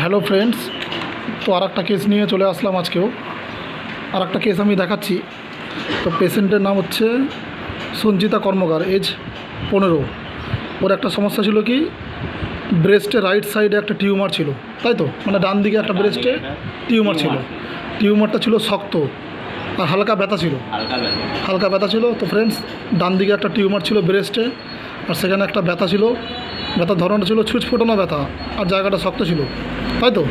Hello friends, তো আর একটা case নিয়ে চলে আসলাম আজকেও। আর একটা কেস আমি দেখাচ্ছি। তো পেশেন্টের নাম হচ্ছে সঞ্চিতা কর্মকার, এজ 15। ওর একটা সমস্যা ছিল কি, ব্রেস্টে রাইট সাইডে একটা টিউমার ছিল, তাই তো? মানে ডান দিকে একটা ব্রেস্টে টিউমার ছিল। টিউমারটা ছিল শক্ত আর হালকা ব্যথা ছিল। হালকা ব্যথা ছিল। তো ফ্রেন্ডস, ডান দিকে একটা টিউমার ছিল ব্রেস্টে, আর সেখানে একটা ব্যথা ছিল। ব্যথার ধরনটা ছিল ছুঁচফোটানো ব্যথা, আর জায়গাটা শক্ত ছিল, তাই তো?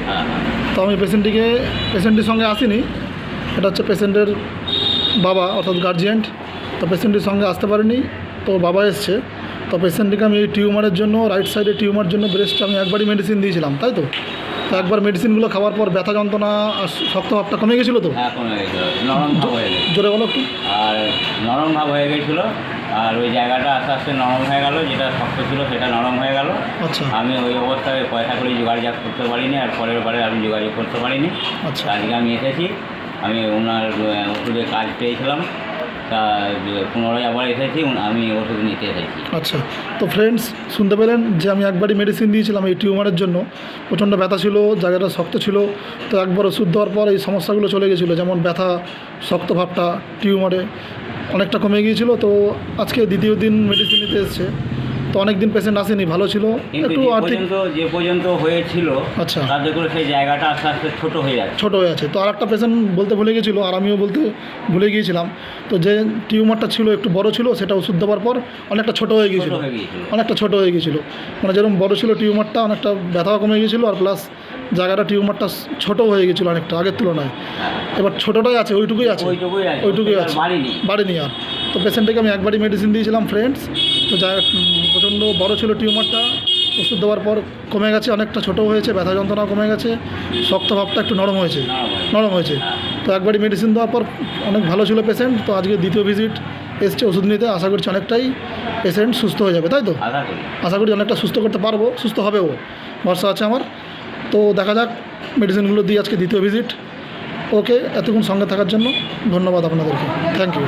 তো আমি পেশেন্টের সঙ্গে আসিনি। এটা হচ্ছে পেশেন্টের বাবা, অর্থাৎ গার্জিয়ান। তো পেশেন্টের সঙ্গে আসতে পারিনি, তো বাবা এসছে। তো পেশেন্টটিকে আমি এই টিউমারের জন্য, রাইট সাইডে টিউমার জন্য ব্রেস্টে আমি একবারই মেডিসিন দিয়েছিলাম, তাই তো? তো একবার মেডিসিনগুলো খাওয়ার পর ব্যথা যন্ত্রণা আর শক্ত ভাবটা কমে গেছিলো তো? হ্যাঁ, কমে গেছিলো, নরম ভাব হয়ে গেছে। জোরে বলো একটু। আর নরম ভাব হয়ে গেছিলো, আর ওই জায়গাটা আস্তে আস্তে নরম হয়ে গেল, যেটা শক্ত ছিল সেটা নরম হয়ে গেল। আচ্ছা। আমি ওই অবস্থায় পয়সা করে যোগাযোগ করতে পারিনি, আর পরের বারে আমি যোগাযোগ করতে পারিনি। আচ্ছা। আজকে আমি এসেছি, আমি ওনার ওষুধে কাজ পেয়েছিলাম, তা পুনরায় আবার এসেছি, আমি ওষুধ নিতে এসেছি। আচ্ছা। তো ফ্রেন্ডস, শুনতে পেলেন যে আমি একবারই মেডিসিন দিয়েছিলাম এই টিউমারের জন্য। প্রচণ্ড ব্যথা ছিল, জায়গাটা শক্ত ছিল। তো একবার ওষুধ দেওয়ার পর এই সমস্যাগুলো চলে গেছিলো, যেমন ব্যথা, শক্ত ভাবটা টিউমারে অনেকটা কমে গিয়েছিলো। তো আজকে দ্বিতীয় দিন মেডিসিন নিতে এসছে। তো অনেক দিন পেশেন্ট আসেনি, ভালো ছিল একটু আর্থিক। যে পর্যন্ত হয়েছিল, আচ্ছা, তাতে করে সেই জায়গাটা আস্তে আস্তে ছোটো হয়ে যাচ্ছে। ছোটো হয়ে আছে। তো আর একটা পেশেন্ট বলতে ভুলে গিয়েছিলো, আর আমিও বলতে ভুলে গিয়েছিলাম। তো যে টিউমারটা ছিল একটু বড় ছিল, সেটা ওষুধ দেওয়ার পর অনেকটা ছোটো হয়ে গিয়েছিলো। অনেকটা ছোটো হয়ে গিয়েছিলো, মানে যেরকম বড় ছিল টিউমারটা, অনেকটা ব্যথাও কমে গিয়েছিলো, আর প্লাস জায়গাটা টিউমারটা ছোটো হয়ে গিয়েছিলো অনেকটা আগের তুলনায়। এবার ছোটোটাই আছে, ওইটুকুই আছে, ওইটুকুই আছে, বাড়েনি আর। তো পেশেন্টকে আমি একবারই মেডিসিন দিয়েছিলাম ফ্রেন্ডস। তো প্রচণ্ড বড় ছিল টিউমারটা, ওষুধ দেওয়ার পর কমে গেছে, অনেকটা ছোটো হয়েছে, ব্যথা যন্ত্রণা কমে গেছে, শক্ত ভাবটা একটু নরম হয়েছে। তো একবারই মেডিসিন দেওয়ার পর অনেক ভালো ছিল পেশেন্ট। তো আজকে দ্বিতীয় ভিজিট এসছে ওষুধ নিতে। আশা করছি অনেকটাই পেশেন্ট সুস্থ হয়ে যাবে, তাই তো? আশা করি অনেকটা সুস্থ করতে পারবো, সুস্থ হবেও, ভরসা আছে আমার। তো দেখা যাক, মেডিসিনগুলো দিই আজকে দ্বিতীয় ভিজিট। ওকে, এতক্ষণ সঙ্গে থাকার জন্য ধন্যবাদ আপনাদেরকে, থ্যাংক ইউ।